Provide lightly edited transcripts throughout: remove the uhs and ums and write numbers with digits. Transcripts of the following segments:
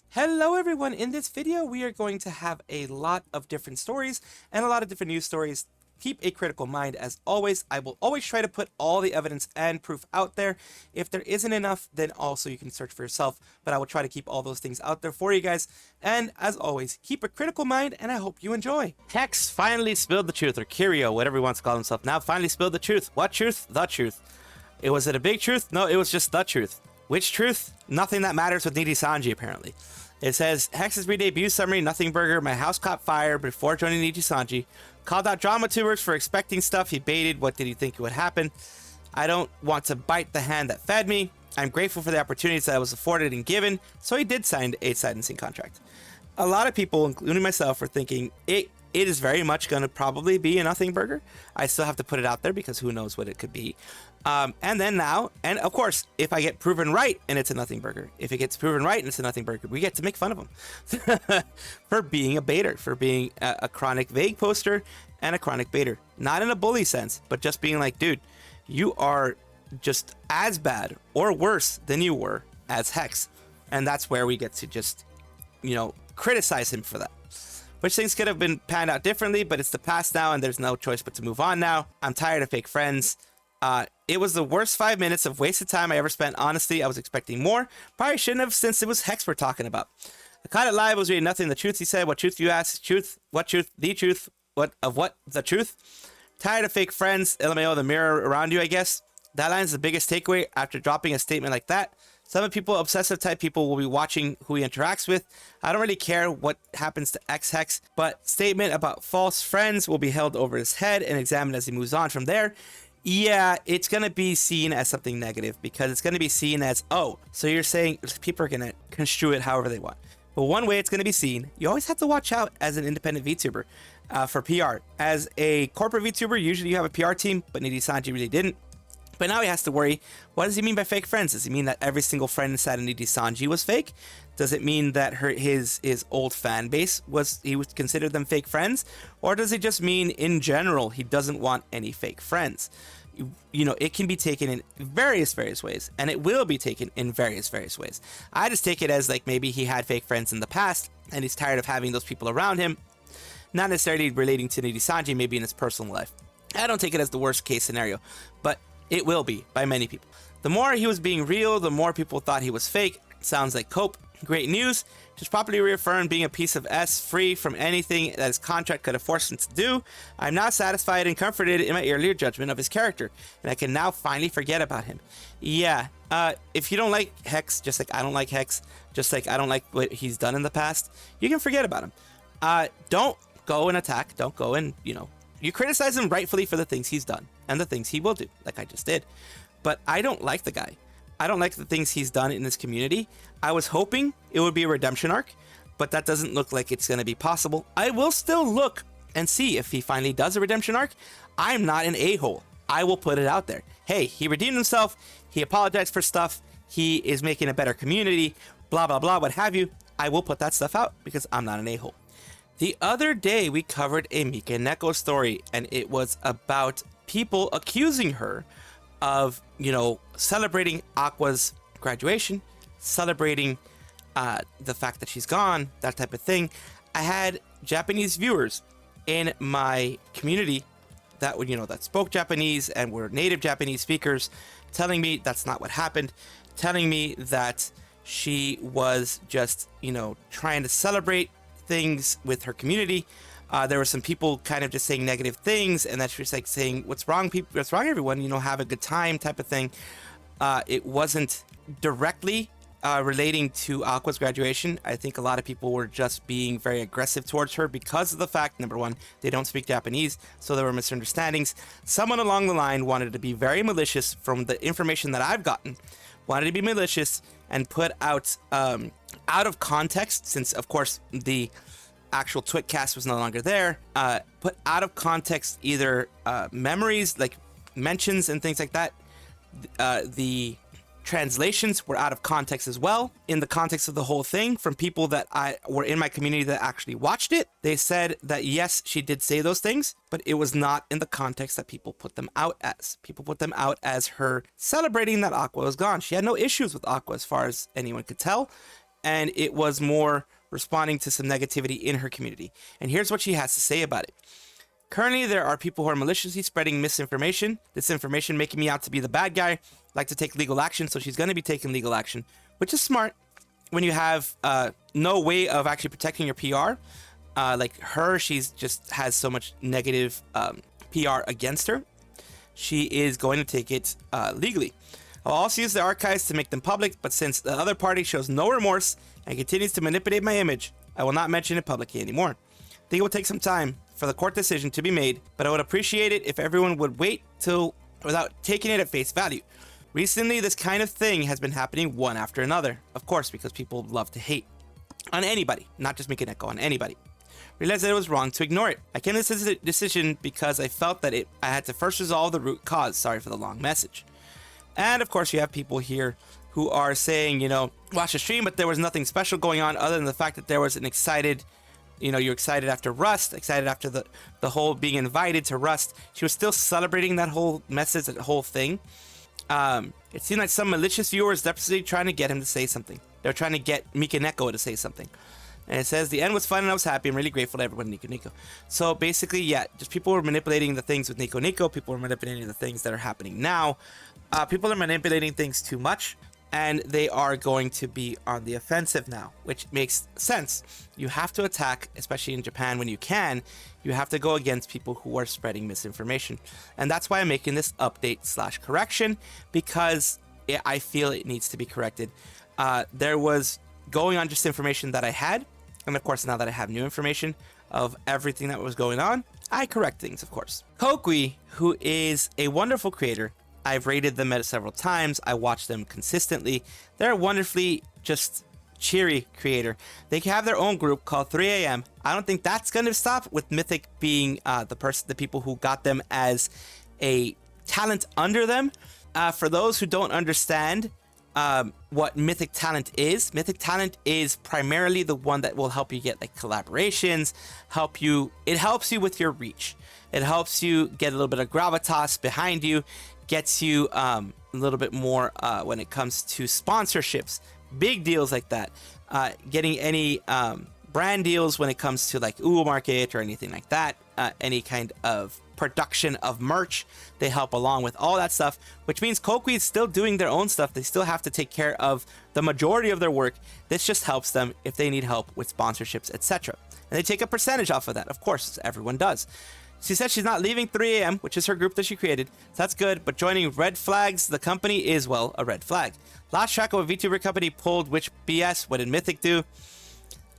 Hello everyone, in this video we are going to have a lot of different stories and a lot of different news stories. Keep a critical mind as always. I will always try to put all the evidence and proof out there. If there isn't enough, then also you can search for yourself, but I will try to keep all those things out there for you guys. And as always, keep a critical mind and I hope you enjoy. Hex finally spilled the truth, or Kirio, whatever he wants to call himself now, finally spilled the truth. What truth? The truth. Was it a big truth? No, it was just the truth. Which truth? Nothing that matters with Nijisanji apparently. It says, Hex's re-debut summary, Nothing Burger, my house caught fire before joining Nijisanji. Called out drama tubers for expecting stuff he baited. What did he think would happen? I don't want to bite the hand that fed me. I'm grateful for the opportunities that I was afforded and given. So he did sign a sentencing contract. A lot of people, including myself, are thinking it is very much going to probably be a Nothing Burger. I still have to put it out there because who knows what it could be. And then now, and of course, if I get proven right and it's a Nothing Burger, if it gets proven right and it's a Nothing Burger, we get to make fun of him for being a baiter, for being a chronic vague poster and a chronic baiter. Not in a bully sense, but just being like, dude, you are just as bad or worse than you were as Hex. And that's where we get to just, you know, criticize him for that. Which things could have been panned out differently, but it's the past now and there's no choice but to move on now. I'm tired of fake friends. It was the worst 5 minutes of wasted time I ever spent. Honestly, I was expecting more. Probably shouldn't have, since it was Hex we're talking about. I caught it live, was reading nothing. The truth, he said. What truth, you asked? Truth? What truth? The truth? What? Of what? The truth? Tired of fake friends. LMAO, the mirror around you, I guess. That line is the biggest takeaway after dropping a statement like that. Some people, obsessive type people, will be watching who he interacts with. I don't really care what happens to Hex, but statement about false friends will be held over his head and examined as he moves on from there. Yeah, it's going to be seen as something negative because it's going to be seen as, oh, so you're saying people are going to construe it however they want. But one way it's going to be seen, you always have to watch out as an independent VTuber for PR. As a corporate VTuber, usually you have a PR team, but Nijisanji really didn't. But now he has to worry, what does he mean by fake friends? Does he mean that every single friend inside of Nijisanji was fake? Does it mean that his old fan base he would consider them fake friends? Or does it just mean in general he doesn't want any fake friends? You know, it can be taken in various ways, and it will be taken in various ways. I just take it as like maybe he had fake friends in the past and he's tired of having those people around him, not necessarily relating to Nijisanji, maybe in his personal life. I don't take it as the worst case scenario, but it will be by many people. The more he was being real, the more people thought he was fake. Sounds like cope. Great news. Just properly reaffirmed being a piece of S, free from anything that his contract could have forced him to do. I'm now satisfied and comforted in my earlier judgment of his character, and I can now finally forget about him. Yeah, if you don't like Hex, just like I don't like Hex, just like I don't like what he's done in the past, you can forget about him. Don't go and attack. Don't go and, you know, you criticize him rightfully for the things he's done and the things he will do, like I just did. But I don't like the guy. I don't like the things he's done in this community. I was hoping it would be a redemption arc, but that doesn't look like it's going to be possible. I will still look and see if he finally does a redemption arc. I'm not an a-hole. I will put it out there. Hey, he redeemed himself. He apologized for stuff. He is making a better community, blah, blah, blah, what have you. I will put that stuff out because I'm not an a-hole. The other day, we covered a Mikeneko story, and it was about people accusing her of, you know, celebrating Aqua's graduation, celebrating the fact that she's gone, that type of thing. I had Japanese viewers in my community that would, you know, that spoke Japanese and were native Japanese speakers telling me that's not what happened, telling me that she was just, you know, trying to celebrate things with her community. There were some people kind of just saying negative things, and that's just like saying, what's wrong, people? What's wrong, everyone? You know, have a good time type of thing. It wasn't directly relating to Aqua's graduation. I think a lot of people were just being very aggressive towards her because of the fact, number one, they don't speak Japanese, so there were misunderstandings. Someone along the line wanted to be very malicious from the information that I've gotten, wanted to be malicious and put out of context, since of course the actual Twitcast was no longer there, put out of context either memories, like mentions and things like that. The translations were out of context as well. In the context of the whole thing, from people that were in my community that actually watched it, they said that yes, she did say those things, but it was not in the context that people put them out as. People put them out as her celebrating that Aqua was gone. She had no issues with Aqua as far as anyone could tell, and it was more responding to some negativity in her community. And here's what she has to say about it. Currently, there are people who are maliciously spreading misinformation, disinformation, making me out to be the bad guy, like to take legal action. So she's going to be taking legal action, which is smart when you have no way of actually protecting your PR. Like her, she's just has so much negative PR against her. She is going to take it legally. I'll also use the archives to make them public, but since the other party shows no remorse and continues to manipulate my image, I will not mention it publicly anymore. I think it will take some time for the court decision to be made, but I would appreciate it if everyone would wait till without taking it at face value. Recently, this kind of thing has been happening one after another, of course, because people love to hate on anybody, not just Mikeneko, on anybody. Realized that it was wrong to ignore it. I came to this decision because I felt that I had to first resolve the root cause. Sorry for the long message. And of course, you have people here who are saying, you know, watch the stream, but there was nothing special going on other than the fact that there was an excited, you know, you're excited after Rust, excited after the whole being invited to Rust. She was still celebrating that whole message, that whole thing. It seemed like some malicious viewers desperately trying to get him to say something. They're trying to get Mikeneko to say something. And it says, the end was fun and I was happy. I'm really grateful to everyone in Nijisanji. So basically, yeah, just people were manipulating the things with Nijisanji. People were manipulating the things that are happening now. People are manipulating things too much, and they are going to be on the offensive now, which makes sense. You have to attack, especially in Japan when you can. You have to go against people who are spreading misinformation. And that's why I'm making this update/correction, because I feel it needs to be corrected. There was going on just information that I had. And of course, now that I have new information of everything that was going on, I correct things, of course. Kokui, who is a wonderful creator, I've rated them several times. I watch them consistently. They're a wonderfully just cheery creator. They have their own group called 3am. I don't think that's going to stop, with Mythic being the people who got them as a talent under them. For those who don't understand what Mythic Talent is primarily the one that will help you get like collaborations, it helps you with your reach. It helps you get a little bit of gravitas behind you, gets you a little bit more when it comes to sponsorships, big deals like that, getting any brand deals when it comes to like EeeveeA Market or anything like that, any kind of production of merch. They help along with all that stuff, which means Kokui is still doing their own stuff. They still have to take care of the majority of their work. This just helps them if they need help with sponsorships, etc. And they take a percentage off of that, of course, everyone does. She said she's not leaving 3am, which is her group that she created. So that's good, but joining Red Flags, the company, is, well, a red flag. Lost track of a Vtuber company pulled which BS. What did Mythic do?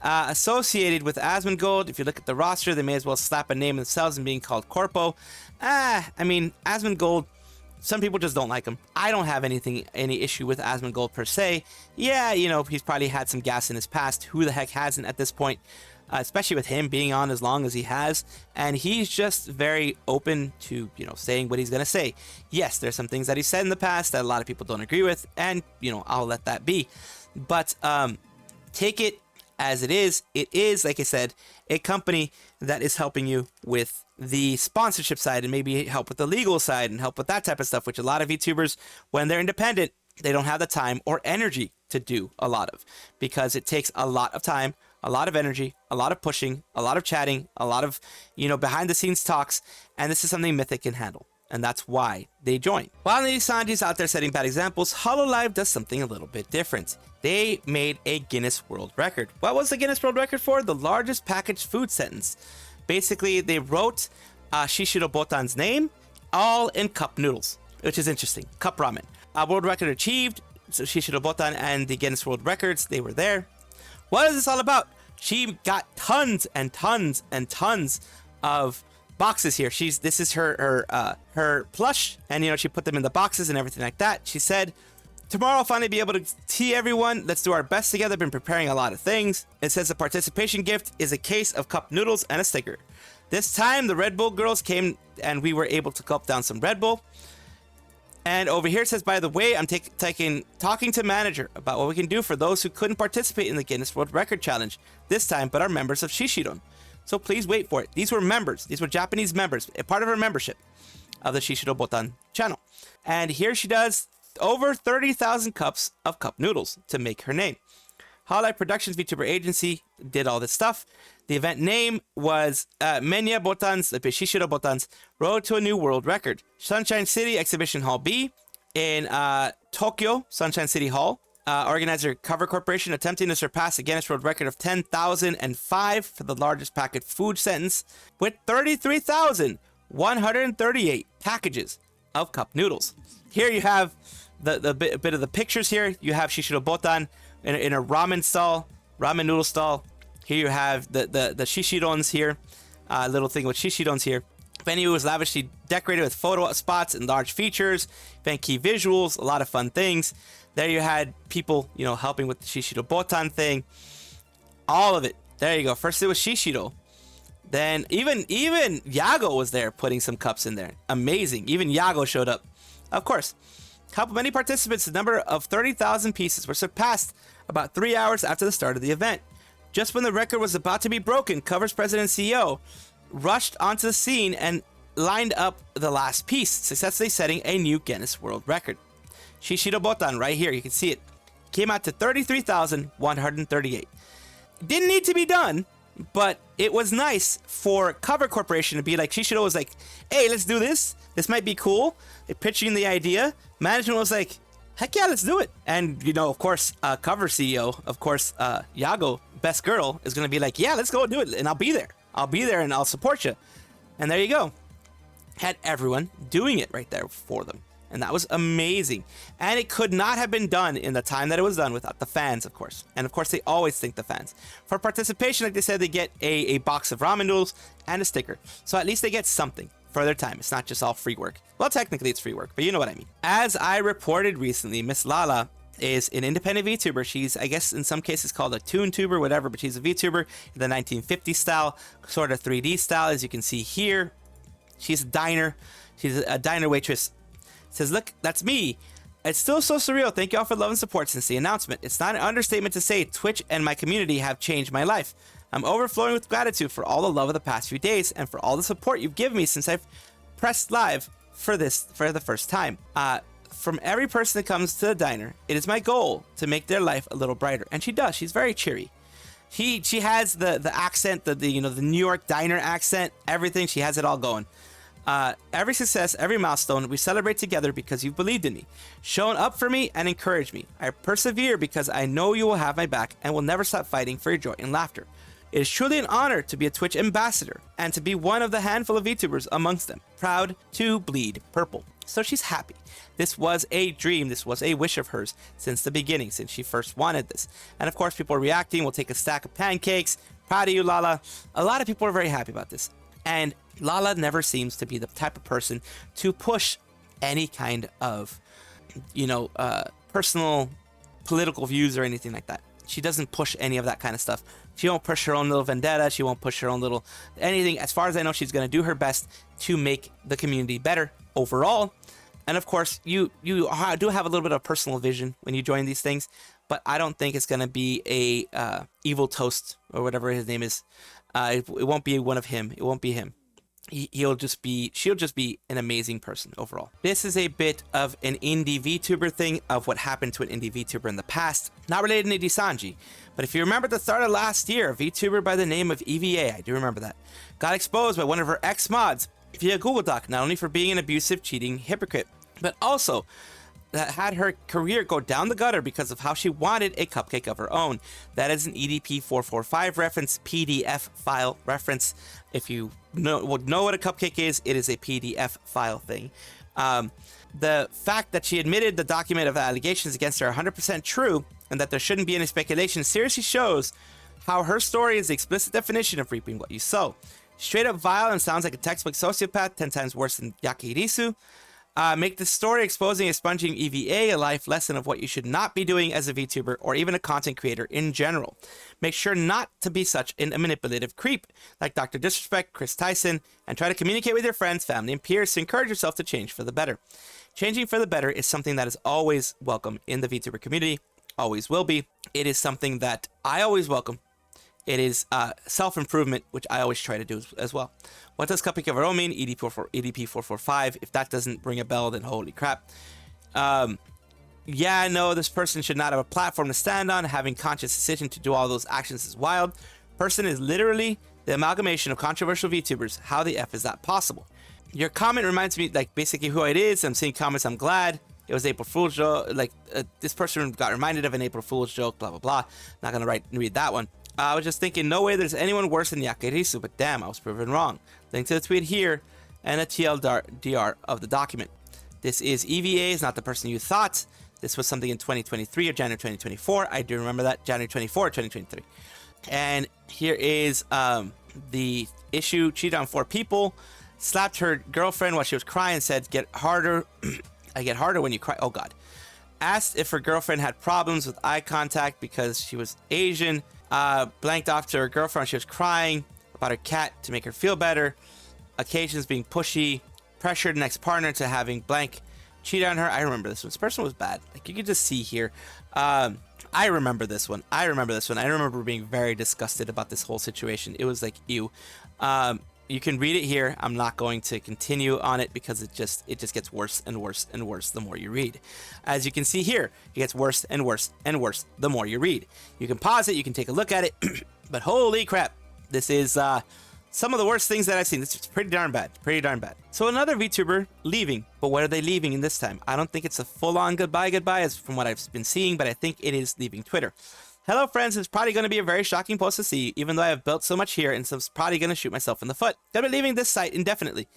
Associated with Asmongold, if you look at the roster, they may as well slap a name themselves and being called Corpo. I mean, Asmongold, some people just don't like him. I don't have any issue with Asmongold per se. Yeah, you know, he's probably had some gas in his past. Who the heck hasn't at this point? Especially with him being on as long as he has, and he's just very open to, you know, saying what he's gonna say. Yes, there's some things that he said in the past that a lot of people don't agree with, and, you know, I'll let that be. But take it as it is. It is, like I said, a company that is helping you with the sponsorship side and maybe help with the legal side and help with that type of stuff, which a lot of VTubers, when they're independent, they don't have the time or energy to do a lot of, because it takes a lot of time, a lot of energy, a lot of pushing, a lot of chatting, a lot of, you know, behind the scenes talks, and this is something Mythic can handle, and that's why they join. While Nijisanji's out there setting bad examples, Hololive does something a little bit different. They made a Guinness World Record. What was the Guinness World Record for? The largest packaged food sentence. Basically, they wrote Shishiro Botan's name all in cup noodles, which is interesting. Cup ramen. A world record achieved. So Shishiro Botan and the Guinness World Records, they were there. What is this all about? She got tons and tons and tons of boxes here. This is her plush, and, you know, she put them in the boxes and everything like that. She said, tomorrow I'll finally be able to see everyone. Let's do our best together. Been preparing a lot of things. It says the participation gift is a case of cup noodles and a sticker. This time the Red Bull girls came and we were able to gulp down some Red Bull. And over here it says, by the way, I'm talking to manager about what we can do for those who couldn't participate in the Guinness World Record Challenge this time, but are members of Shishiro. So please wait for it. These were members. These were Japanese members, a part of her membership of the Shishiro Botan channel. And here she does over 30,000 cups of cup noodles to make her name. Hololive Productions VTuber agency did all this stuff. The event name was Menya Botan's, Shishiro Botan's Road to a New World Record. Sunshine City Exhibition Hall B in Tokyo, Sunshine City Hall. Organizer Cover Corporation attempting to surpass the Guinness World Record of 10,005 for the largest packet food sentence with 33,138 packages of cup noodles. Here you have the bit of the pictures here. You have Shishiro Botan in a ramen stall, ramen noodle stall. Here you have the Shishirons here, little thing with Shishirons here. Venue was lavishly decorated with photo spots and large features, event key visuals, a lot of fun things. There you had people, you know, helping with the Shishiro Botan thing. All of it. There you go. First it was Shishiro. Then even Yago was there putting some cups in there. Amazing. Even Yago showed up. Of course. Many participants, the number of 30,000 pieces were surpassed about 3 hours after the start of the event. Just when the record was about to be broken, Cover's president and CEO rushed onto the scene and lined up the last piece, successfully setting a new Guinness World Record. Shishiro Botan, right here, you can see it, came out to 33,138. Didn't need to be done, but it was nice for Cover Corporation to be like, Shishiro was like, hey, let's do this. This might be cool. They're pitching the idea. Management was like, heck yeah, let's do it. And, you know, of course, Cover CEO, of course, Yago, best girl, is going to be like, yeah, let's go do it. And I'll be there. I'll be there and I'll support you. And there you go. Had everyone doing it right there for them. And that was amazing. And it could not have been done in the time that it was done without the fans, of course. And of course, they always thank the fans. For participation, like they said, they get a box of ramen noodles and a sticker. So at least they get something for their time. It's not just all free work. Well, technically it's free work, but you know what I mean. As I reported recently, Miss Lala is an independent VTuber. She's, I guess, in some cases called a ToonTuber, whatever, but she's a VTuber in the 1950s style, sort of 3D style, as you can see here. She's a diner. She's a diner waitress. Says, look, that's me. It's still so surreal. Thank you all for love and support since the announcement. It's not an understatement to say Twitch and my community have changed my life. I'm overflowing with gratitude for all the love of the past few days and for all the support you've given me since I've pressed live for the first time. From every person that comes to the diner, it is my goal to make their life a little brighter. And she does. She's very cheery. She has the accent, the New York diner accent, everything. She has it all going. Every success, every milestone, we celebrate together because you've believed in me, shown up for me, and encouraged me. I persevere because I know you will have my back and will never stop fighting for your joy and laughter. It is truly an honor to be a Twitch ambassador and to be one of the handful of VTubers amongst them, proud to bleed purple. So she's happy. This was a dream. This was a wish of hers since the beginning, since she first wanted this. And of course, people are reacting. We'll take a stack of pancakes. Proud of you, Lala. A lot of people are very happy about this. And Lala never seems to be the type of person to push any kind of, personal political views or anything like that. She doesn't push any of that kind of stuff. She won't push her own little vendetta. She won't push her own little anything. As far as I know, she's going to do her best to make the community better overall. And of course, you do have a little bit of personal vision when you join these things, but I don't think it's going to be a evil toast or whatever his name is. It won't be one of him. It won't be him. She'll just be an amazing person overall. This is a bit of an indie VTuber thing of what happened to an indie VTuber in the past. Not related to Nijisanji, but if you remember at the start of last year, a VTuber by the name of EeeveeA, I do remember that, got exposed by one of her ex-mods via Google Doc, not only for being an abusive, cheating hypocrite, but also that had her career go down the gutter because of how she wanted a cupcake of her own. That is an EDP 445 reference, PDF file reference. If you know what a cupcake is, it is a PDF file thing. The fact that she admitted the document of allegations against her are 100% true and that there shouldn't be any speculation seriously shows how her story is the explicit definition of reaping what you sow. Straight up vile and sounds like a textbook sociopath, 10 times worse than Yakirisu. Make the story exposing and expunging EeeveeA a life lesson of what you should not be doing as a VTuber or even a content creator in general. Make sure not to be such a manipulative creep like Dr. Disrespect, Chris Tyson, and try to communicate with your friends, family, and peers to encourage yourself to change for the better. Changing for the better is something that is always welcome in the VTuber community, always will be. It is something that I always welcome. It is self-improvement, which I always try to do as well. What does Cupcake of Our Own mean? EDP445. If that doesn't ring a bell, then holy crap. Yeah, no, this person should not have a platform to stand on. Having conscious decision to do all those actions is wild. Person is literally the amalgamation of controversial VTubers. How the F is that possible? Your comment reminds me, like, basically who it is. I'm seeing comments, I'm glad. It was April Fool's joke. Like, this person got reminded of an April Fool's joke, blah, blah, blah. Not going to read that one. I was just thinking, no way there's anyone worse than Yakirisu, but damn, I was proven wrong. Link to the tweet here, and a TLDR of the document. This is EeeveeA, is not the person you thought. This was something in 2023 or January 2024. I do remember that, January 24, 2023. And here is the issue. Cheated on 4 people, slapped her girlfriend while she was crying, said, get harder. I get harder when you cry. Oh, God. Asked if her girlfriend had problems with eye contact because she was Asian. Blanked off to her girlfriend. She was crying about her cat to make her feel better. Occasions being pushy. Pressured next partner to having blank cheat on her. I remember this one. This person was bad. Like, you could just see here. I remember this one. I remember being very disgusted about this whole situation. It was like, ew. You can read it here. I'm not going to continue on it because it just gets worse and worse and worse the more you read. As you can see here, it gets worse and worse and worse the more you read. You can pause it, you can take a look at it, but holy crap, this is some of the worst things that I've seen. This is pretty darn bad, So another VTuber leaving, but what are they leaving in this time? I don't think it's a full-on goodbye as from what I've been seeing, but I think it is leaving Twitter. Hello friends, it's probably going to be a very shocking post to see, even though I have built so much here and so I'm probably going to shoot myself in the foot. I've been leaving this site indefinitely.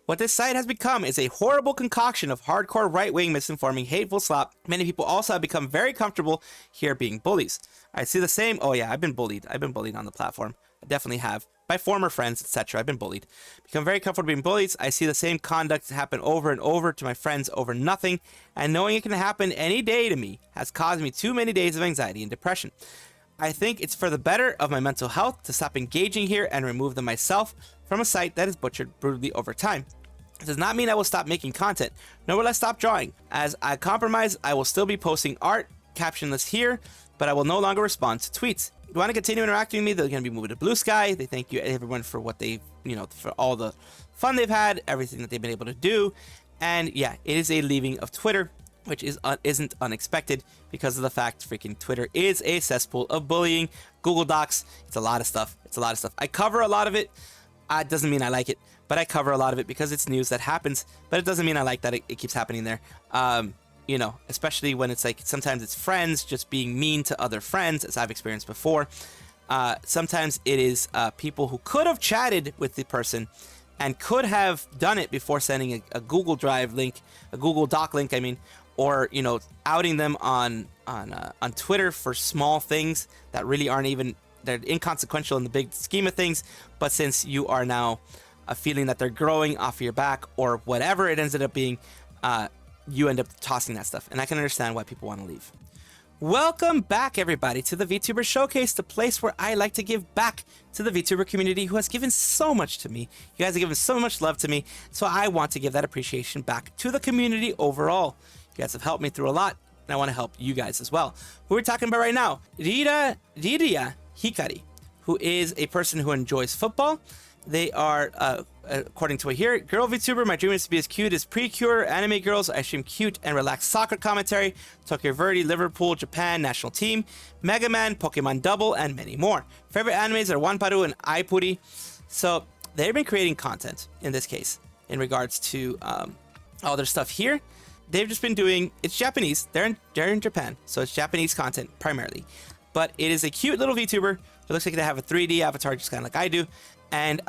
What this site has become is a horrible concoction of hardcore right-wing misinforming, hateful slop. Many people also have become very comfortable here being bullies. I see the same, oh yeah, I've been bullied on the platform. I definitely have. By former friends, etc. I've been bullied. Become very comfortable being bullied. I see the same conduct happen over and over to my friends over nothing, and knowing it can happen any day to me has caused me too many days of anxiety and depression. I think it's for the better of my mental health to stop engaging here and remove them myself from a site that is butchered brutally over time. It does not mean I will stop making content, nor will I stop drawing. As I compromise, I will still be posting art, captionless here, but I will no longer respond to tweets. If you want to continue interacting with me, they're going to be moving to Blue Sky. They thank you everyone for what they, for all the fun they've had, everything that they've been able to do. And yeah, it is a leaving of Twitter, which isn't unexpected because of the fact freaking Twitter is a cesspool of bullying. Google Docs, it's a lot of stuff. I cover a lot of it. It doesn't mean I like it, but I cover a lot of it because it's news that happens, but it doesn't mean I like that it keeps happening there. Especially when it's like, sometimes it's friends just being mean to other friends, as I've experienced before. Sometimes it is people who could have chatted with the person and could have done it before sending a Google Drive link, a Google Doc link, or, outing them on Twitter for small things that really aren't even, they're inconsequential in the big scheme of things. But since you are now feeling that they're growing off of your back or whatever it ended up being, you end up tossing that stuff. And I can understand why people want to leave. Welcome back, everybody, to the VTuber Showcase, the place where I like to give back to the VTuber community who has given so much to me. You guys have given so much love to me, so I want to give that appreciation back to the community overall. You guys have helped me through a lot, and I want to help you guys as well. Who we're talking about right now, Riria Hikari, who is a person who enjoys football. They are, according to what here, girl VTuber. My dream is to be as cute as Precure, anime girls. I stream cute and relaxed soccer commentary. Tokyo Verde, Liverpool, Japan, national team, Mega Man, Pokemon Double, and many more. Favorite animes are Wanparu and Aipuri. So they've been creating content in this case in regards to all their stuff here. They've just been doing, it's Japanese. They're in Japan, so it's Japanese content primarily. But it is a cute little VTuber. It looks like they have a 3D avatar, just kind of like I do. And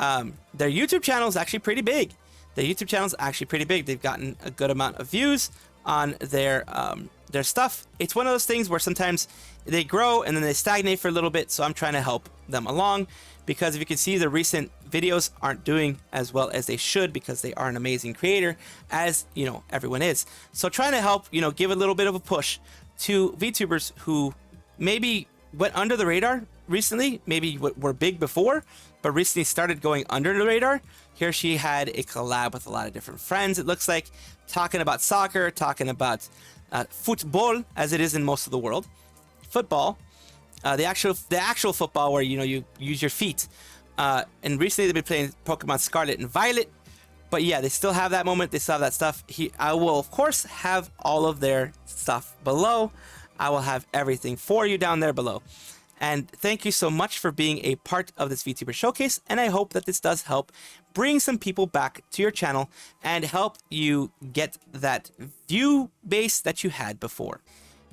their YouTube channel is actually pretty big. They've gotten a good amount of views, on their stuff. It's one of those things where sometimes they grow and then they stagnate for a little bit, so I'm trying to help them along, because if you can see, the recent videos aren't doing as well as they should, because they are an amazing creator, as you know, everyone is. So trying to help, you know, give a little bit of a push to VTubers who maybe went under the radar recently, maybe were big before, but recently started going under the radar. Here she had a collab with a lot of different friends, it looks like, talking about soccer, talking about football, as it is in most of the world. Football, the actual football where, you know, you use your feet. And recently they've been playing Pokemon Scarlet and Violet. But yeah, they still have that moment. They still have that stuff. I will, of course, have all of their stuff below. I will have everything for you down there below. And thank you so much for being a part of this VTuber showcase. And I hope that this does help bring some people back to your channel and help you get that view base that you had before.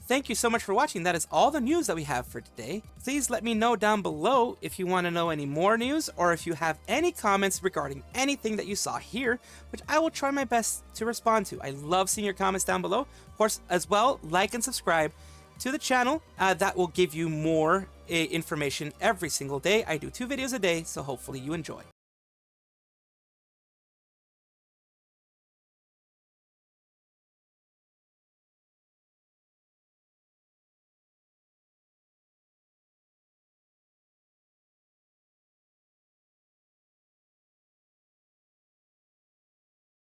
Thank you so much for watching. That is all the news that we have for today. Please let me know down below if you want to know any more news, or if you have any comments regarding anything that you saw here, which I will try my best to respond to. I love seeing your comments down below. Of course, as well, like and subscribe to the channel. That will give you more information every single day. I do 2 videos a day, so hopefully you enjoy.